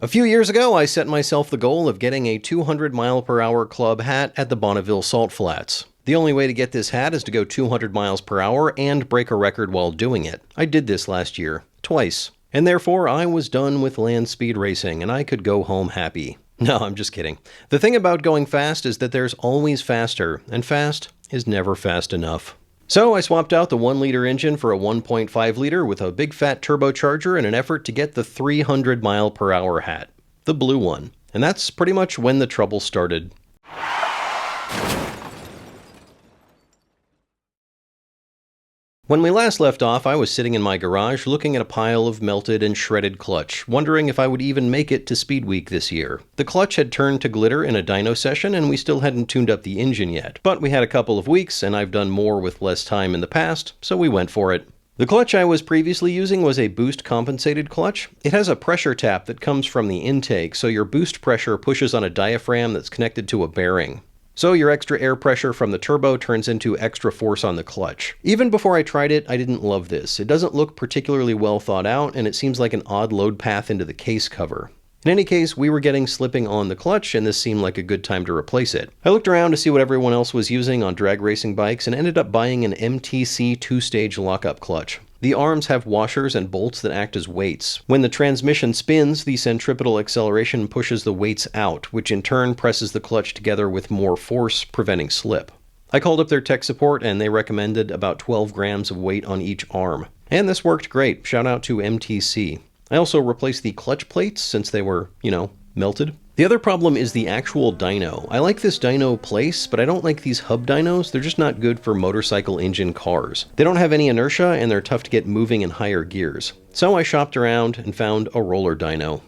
A few years ago, I set myself the goal of getting a 200 mile per hour club hat at the Bonneville Salt Flats. The only way to get this hat is to go 200 miles per hour and break a record while doing it. I did this last year, twice. And therefore, I was done with land speed racing and I could go home happy. No, I'm just kidding. The thing about going fast is that there's always faster, and fast is never fast enough. So I swapped out the 1-liter engine for a 1.5-liter with a big fat turbocharger in an effort to get the 300 mile per hour hat. The blue one. And that's pretty much when the trouble started. When we last left off, I was sitting in my garage looking at a pile of melted and shredded clutch, wondering if I would even make it to Speed Week this year. The clutch had turned to glitter in a dyno session, and we still hadn't tuned up the engine yet. But we had a couple of weeks, and I've done more with less time in the past, so we went for it. The clutch I was previously using was a boost compensated clutch. It has a pressure tap that comes from the intake, so your boost pressure pushes on a diaphragm that's connected to a bearing. So your extra air pressure from the turbo turns into extra force on the clutch. Even before I tried it, I didn't love this. It doesn't look particularly well thought out, and it seems like an odd load path into the case cover. In any case, we were getting slipping on the clutch, and this seemed like a good time to replace it. I looked around to see what everyone else was using on drag racing bikes and ended up buying an MTC 2-stage lockup clutch. The arms have washers and bolts that act as weights. When the transmission spins, the centripetal acceleration pushes the weights out, which in turn presses the clutch together with more force, preventing slip. I called up their tech support and they recommended about 12 grams of weight on each arm. And this worked great. Shout out to MTC. I also replaced the clutch plates since they were, melted. The other problem is the actual dyno. I like this dyno place, but I don't like these hub dynos. They're just not good for motorcycle engine cars. They don't have any inertia and they're tough to get moving in higher gears. So I shopped around and found a roller dyno.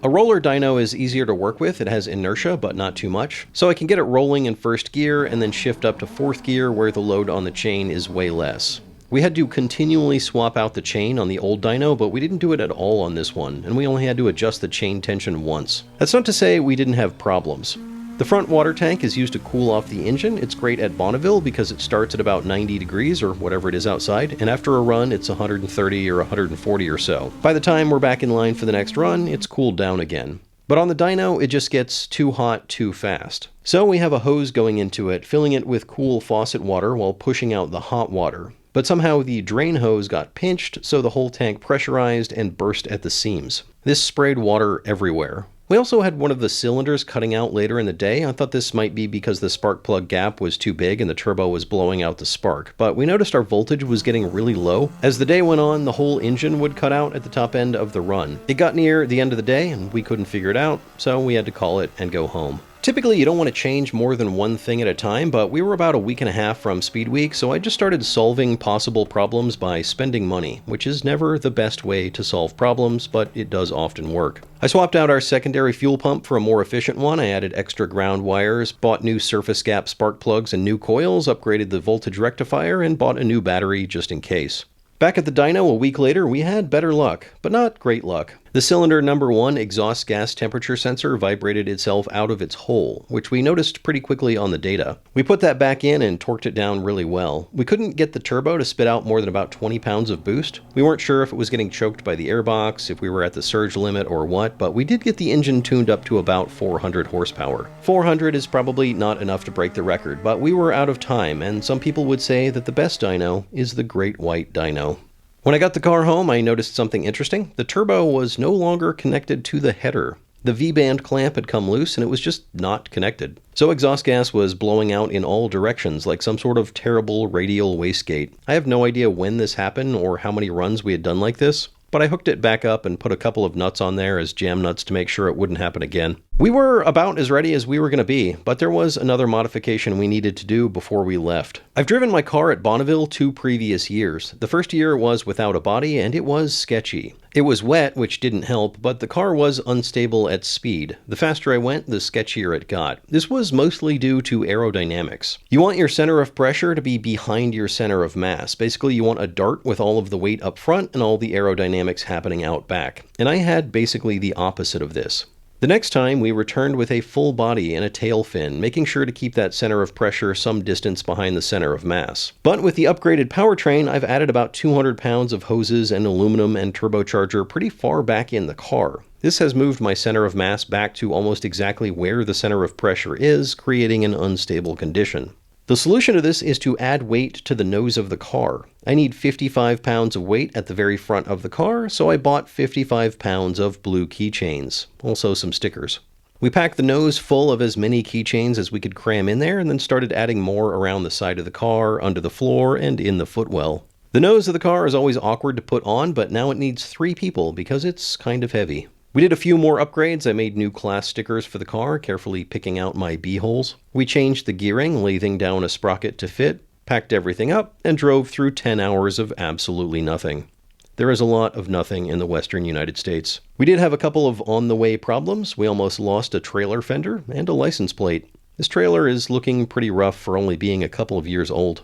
A roller dyno is easier to work with. It has inertia, but not too much. So I can get it rolling in first gear and then shift up to fourth gear where the load on the chain is way less. We had to continually swap out the chain on the old dyno, but we didn't do it at all on this one, and we only had to adjust the chain tension once. That's not to say we didn't have problems. The front water tank is used to cool off the engine. It's great at Bonneville because it starts at about 90 degrees or whatever it is outside, and after a run it's 130 or 140 or so. By the time we're back in line for the next run, it's cooled down again. But on the dyno, it just gets too hot too fast. So we have a hose going into it, filling it with cool faucet water while pushing out the hot water. But somehow the drain hose got pinched, so the whole tank pressurized and burst at the seams. This sprayed water everywhere. We also had one of the cylinders cutting out later in the day. I thought this might be because the spark plug gap was too big and the turbo was blowing out the spark, but we noticed our voltage was getting really low. As the day went on, the whole engine would cut out at the top end of the run. It got near the end of the day and we couldn't figure it out, so we had to call it and go home. Typically, you don't want to change more than one thing at a time, but we were about a week and a half from Speed Week, so I just started solving possible problems by spending money, which is never the best way to solve problems, but it does often work. I swapped out our secondary fuel pump for a more efficient one. I added extra ground wires, bought new surface gap spark plugs and new coils, upgraded the voltage rectifier, and bought a new battery just in case. Back at the dyno a week later, we had better luck, but not great luck. The cylinder number 1 exhaust gas temperature sensor vibrated itself out of its hole, which we noticed pretty quickly on the data. We put that back in and torqued it down really well. We couldn't get the turbo to spit out more than about 20 pounds of boost. We weren't sure if it was getting choked by the airbox, if we were at the surge limit or what, but we did get the engine tuned up to about 400 horsepower. 400 is probably not enough to break the record, but we were out of time, and some people would say that the best dyno is the Great White Dyno. When I got the car home, I noticed something interesting. The turbo was no longer connected to the header. The V-band clamp had come loose and it was just not connected. So exhaust gas was blowing out in all directions like some sort of terrible radial wastegate. I have no idea when this happened or how many runs we had done like this, but I hooked it back up and put a couple of nuts on there as jam nuts to make sure it wouldn't happen again. We were about as ready as we were going to be, but there was another modification we needed to do before we left. I've driven my car at Bonneville 2 previous years. The first year was without a body and it was sketchy. It was wet, which didn't help, but the car was unstable at speed. The faster I went, the sketchier it got. This was mostly due to aerodynamics. You want your center of pressure to be behind your center of mass. Basically, you want a dart with all of the weight up front and all the aerodynamics happening out back. And I had basically the opposite of this. The next time, we returned with a full body and a tail fin, making sure to keep that center of pressure some distance behind the center of mass. But with the upgraded powertrain, I've added about 200 pounds of hoses and aluminum and turbocharger pretty far back in the car. This has moved my center of mass back to almost exactly where the center of pressure is, creating an unstable condition. The solution to this is to add weight to the nose of the car. I need 55 pounds of weight at the very front of the car, so I bought 55 pounds of blue keychains, also some stickers. We packed the nose full of as many keychains as we could cram in there, and then started adding more around the side of the car, under the floor, and in the footwell. The nose of the car is always awkward to put on, but now it needs 3 people because it's kind of heavy. We did a few more upgrades. I made new class stickers for the car, carefully picking out my B-holes. We changed the gearing, lathing down a sprocket to fit, packed everything up, and drove through 10 hours of absolutely nothing. There is a lot of nothing in the western United States. We did have a couple of on-the-way problems. We almost lost a trailer fender and a license plate. This trailer is looking pretty rough for only being a couple of years old.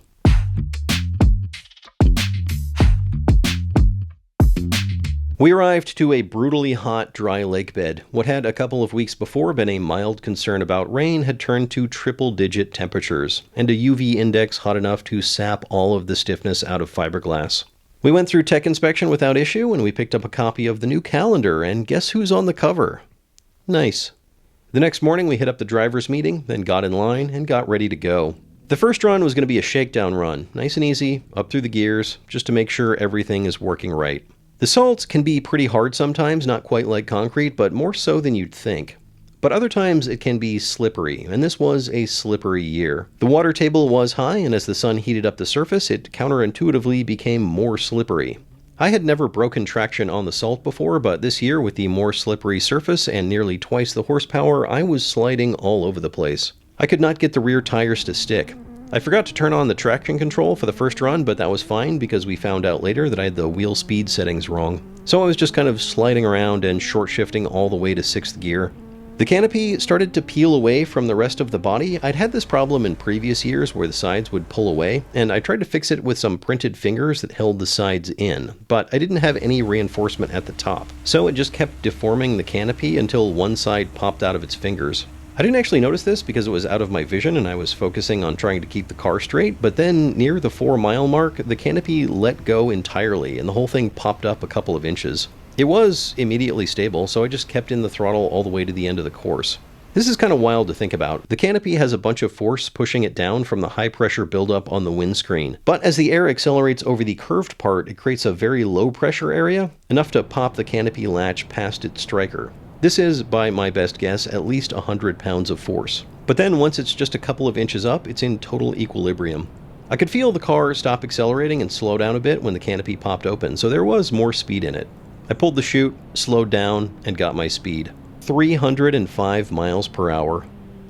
We arrived to a brutally hot, dry lake bed. What had a couple of weeks before been a mild concern about rain had turned to triple-digit temperatures, and a UV index hot enough to sap all of the stiffness out of fiberglass. We went through tech inspection without issue, and we picked up a copy of the new calendar, and guess who's on the cover? Nice. The next morning we hit up the driver's meeting, then got in line, and got ready to go. The first run was going to be a shakedown run, nice and easy, up through the gears, just to make sure everything is working right. The salt can be pretty hard sometimes, not quite like concrete, but more so than you'd think. But other times it can be slippery, and this was a slippery year. The water table was high, and as the sun heated up the surface, it counterintuitively became more slippery. I had never broken traction on the salt before, but this year, with the more slippery surface and nearly twice the horsepower, I was sliding all over the place. I could not get the rear tires to stick. I forgot to turn on the traction control for the first run, but that was fine because we found out later that I had the wheel speed settings wrong. So I was just kind of sliding around and short shifting all the way to 6th gear. The canopy started to peel away from the rest of the body. I'd had this problem in previous years where the sides would pull away, and I tried to fix it with some printed fingers that held the sides in, but I didn't have any reinforcement at the top. So it just kept deforming the canopy until one side popped out of its fingers. I didn't actually notice this because it was out of my vision and I was focusing on trying to keep the car straight, but then near the 4-mile mark, the canopy let go entirely and the whole thing popped up a couple of inches. It was immediately stable, so I just kept in the throttle all the way to the end of the course. This is kind of wild to think about. The canopy has a bunch of force pushing it down from the high pressure buildup on the windscreen, but as the air accelerates over the curved part, it creates a very low pressure area, enough to pop the canopy latch past its striker. This is, by my best guess, at least 100 pounds of force. But then once it's just a couple of inches up, it's in total equilibrium. I could feel the car stop accelerating and slow down a bit when the canopy popped open, so there was more speed in it. I pulled the chute, slowed down, and got my speed. 305 miles per hour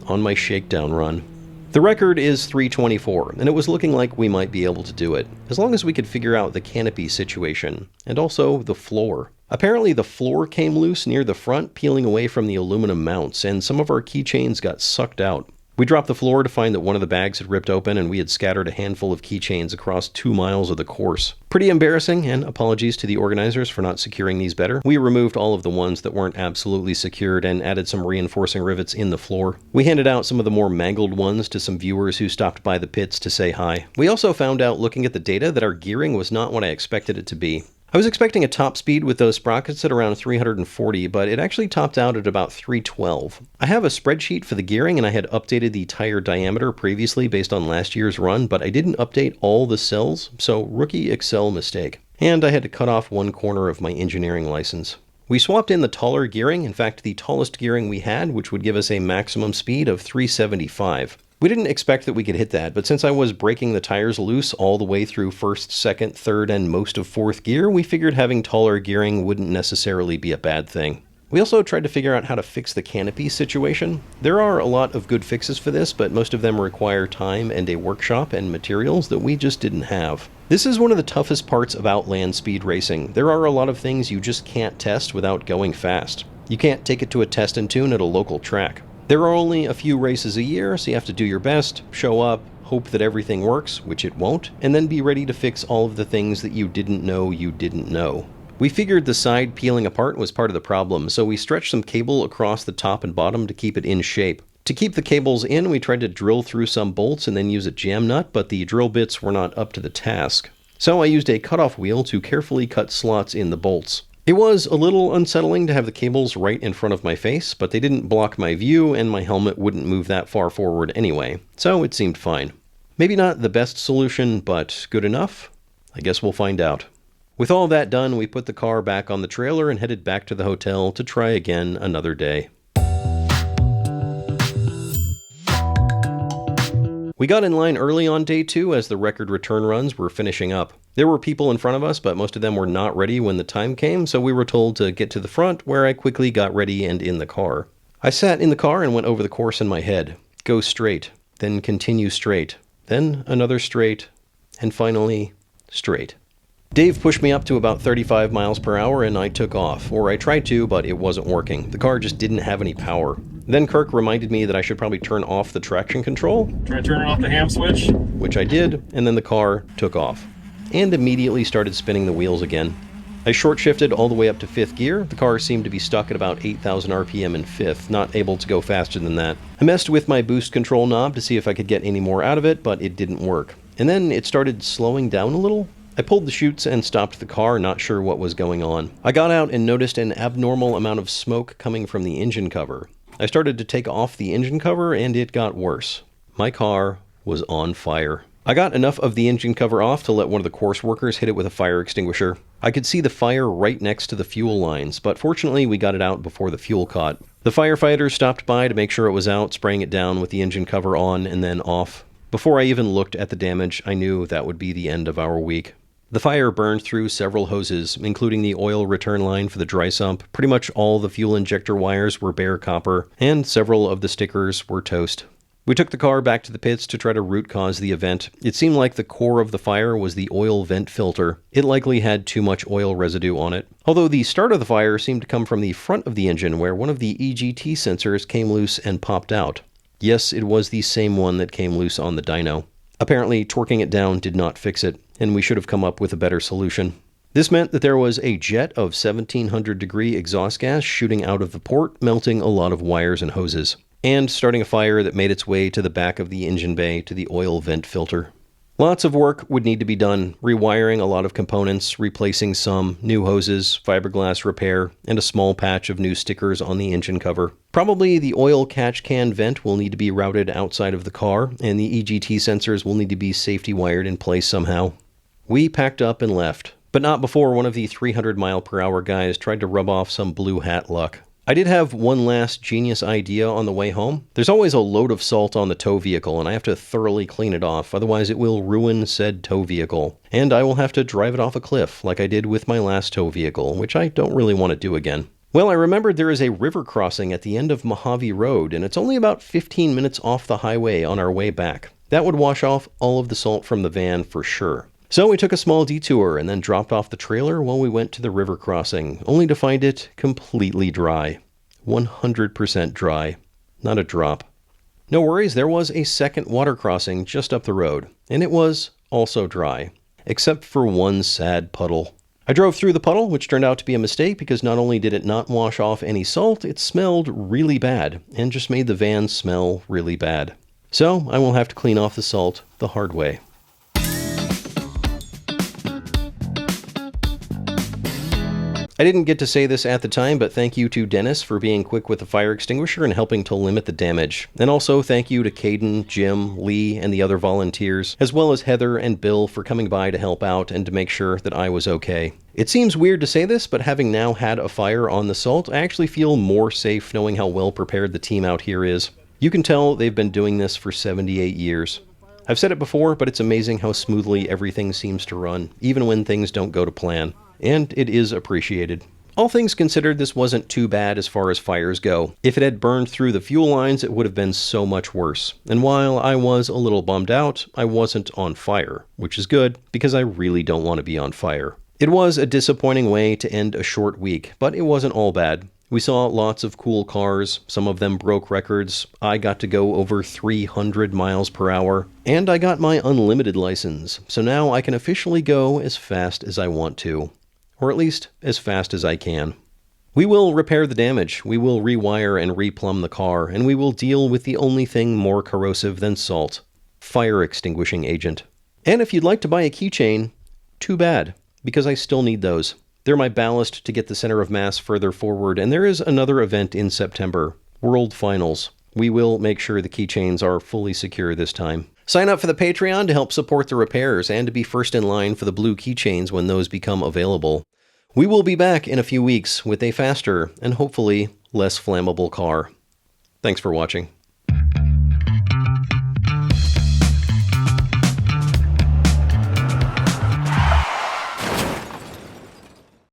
on my shakedown run. The record is 324, and it was looking like we might be able to do it, as long as we could figure out the canopy situation, and also the floor. Apparently the floor came loose near the front, peeling away from the aluminum mounts, and some of our keychains got sucked out. We dropped the floor to find that one of the bags had ripped open, and we had scattered a handful of keychains across 2 miles of the course. Pretty embarrassing, and apologies to the organizers for not securing these better. We removed all of the ones that weren't absolutely secured and added some reinforcing rivets in the floor. We handed out some of the more mangled ones to some viewers who stopped by the pits to say hi. We also found out, looking at the data, that our gearing was not what I expected it to be. I was expecting a top speed with those sprockets at around 340, but it actually topped out at about 312. I have a spreadsheet for the gearing, and I had updated the tire diameter previously based on last year's run, but I didn't update all the cells, so rookie Excel mistake. And I had to cut off one corner of my engineering license. We swapped in the taller gearing, in fact the tallest gearing we had, which would give us a maximum speed of 375. We didn't expect that we could hit that, but since I was breaking the tires loose all the way through 1st, 2nd, 3rd, and most of 4th gear, we figured having taller gearing wouldn't necessarily be a bad thing. We also tried to figure out how to fix the canopy situation. There are a lot of good fixes for this, but most of them require time and a workshop and materials that we just didn't have. This is one of the toughest parts about land speed racing. There are a lot of things you just can't test without going fast. You can't take it to a test and tune at a local track. There are only a few races a year, so you have to do your best, show up, hope that everything works, which it won't, and then be ready to fix all of the things that you didn't know you didn't know. We figured the side peeling apart was part of the problem, so we stretched some cable across the top and bottom to keep it in shape. To keep the cables in, we tried to drill through some bolts and then use a jam nut, but the drill bits were not up to the task. So I used a cutoff wheel to carefully cut slots in the bolts. It was a little unsettling to have the cables right in front of my face, but they didn't block my view and my helmet wouldn't move that far forward anyway, so it seemed fine. Maybe not the best solution, but good enough? I guess we'll find out. With all that done, we put the car back on the trailer and headed back to the hotel to try again another day. We got in line early on day 2 as the record return runs were finishing up. There were people in front of us, but most of them were not ready when the time came, so we were told to get to the front, where I quickly got ready and in the car. I sat in the car and went over the course in my head. Go straight, then continue straight, then another straight, and finally straight. Dave pushed me up to about 35 miles per hour and I took off, or I tried to, but it wasn't working. The car just didn't have any power. Then Kirk reminded me that I should probably turn off the traction control. Try turning off the ham switch. Which I did, and then the car took off, and immediately started spinning the wheels again. I short shifted all the way up to 5th gear. The car seemed to be stuck at about 8,000 RPM in 5th, not able to go faster than that. I messed with my boost control knob to see if I could get any more out of it, but it didn't work. And then it started slowing down a little. I pulled the chutes and stopped the car, not sure what was going on. I got out and noticed an abnormal amount of smoke coming from the engine cover. I started to take off the engine cover and it got worse. My car was on fire. I got enough of the engine cover off to let one of the course workers hit it with a fire extinguisher. I could see the fire right next to the fuel lines, but fortunately we got it out before the fuel caught. The firefighters stopped by to make sure it was out, spraying it down with the engine cover on and then off. Before I even looked at the damage, I knew that would be the end of our week. The fire burned through several hoses, including the oil return line for the dry sump. Pretty much all the fuel injector wires were bare copper, and several of the stickers were toast. We took the car back to the pits to try to root cause the event. It seemed like the core of the fire was the oil vent filter. It likely had too much oil residue on it. Although the start of the fire seemed to come from the front of the engine, where one of the EGT sensors came loose and popped out. Yes, it was the same one that came loose on the dyno. Apparently, torquing it down did not fix it, and we should have come up with a better solution. This meant that there was a jet of 1700-degree exhaust gas shooting out of the port, melting a lot of wires and hoses, and starting a fire that made its way to the back of the engine bay to the oil vent filter. Lots of work would need to be done, rewiring a lot of components, replacing some, new hoses, fiberglass repair, and a small patch of new stickers on the engine cover. Probably the oil catch can vent will need to be routed outside of the car, and the EGT sensors will need to be safety wired in place somehow. We packed up and left, but not before one of the 300-mile-per-hour guys tried to rub off some blue hat luck. I did have one last genius idea on the way home. There's always a load of salt on the tow vehicle, and I have to thoroughly clean it off, otherwise it will ruin said tow vehicle. And I will have to drive it off a cliff, like I did with my last tow vehicle, which I don't really want to do again. Well, I remembered there is a river crossing at the end of Mojave Road, and it's only about 15 minutes off the highway on our way back. That would wash off all of the salt from the van for sure. So we took a small detour and then dropped off the trailer while we went to the river crossing, only to find it completely dry. 100% dry. Not a drop. No worries, there was a second water crossing just up the road, and it was also dry, except for one sad puddle. I drove through the puddle, which turned out to be a mistake because not only did it not wash off any salt, it smelled really bad, and just made the van smell really bad. So I will have to clean off the salt the hard way. I didn't get to say this at the time, but thank you to Dennis for being quick with the fire extinguisher and helping to limit the damage. And also thank you to Caden, Jim, Lee, and the other volunteers, as well as Heather and Bill for coming by to help out and to make sure that I was okay. It seems weird to say this, but having now had a fire on the salt, I actually feel more safe knowing how well prepared the team out here is. You can tell they've been doing this for 78 years. I've said it before, but it's amazing how smoothly everything seems to run, even when things don't go to plan. And it is appreciated. All things considered, this wasn't too bad as far as fires go. If it had burned through the fuel lines, it would have been so much worse. And while I was a little bummed out, I wasn't on fire, which is good, because I really don't want to be on fire. It was a disappointing way to end a short week, but it wasn't all bad. We saw lots of cool cars, some of them broke records, I got to go over 300 miles per hour, and I got my unlimited license, so now I can officially go as fast as I want to. or at least as fast as I can. We will repair the damage, we will rewire and replumb the car, and we will deal with the only thing more corrosive than salt: fire extinguishing agent. And if you'd like to buy a keychain, too bad, because I still need those. They're my ballast to get the center of mass further forward, and there is another event in September, World Finals. We will make sure the keychains are fully secure this time. Sign up for the Patreon to help support the repairs and to be first in line for the blue keychains when those become available. We will be back in a few weeks with a faster and hopefully less flammable car. Thanks for watching.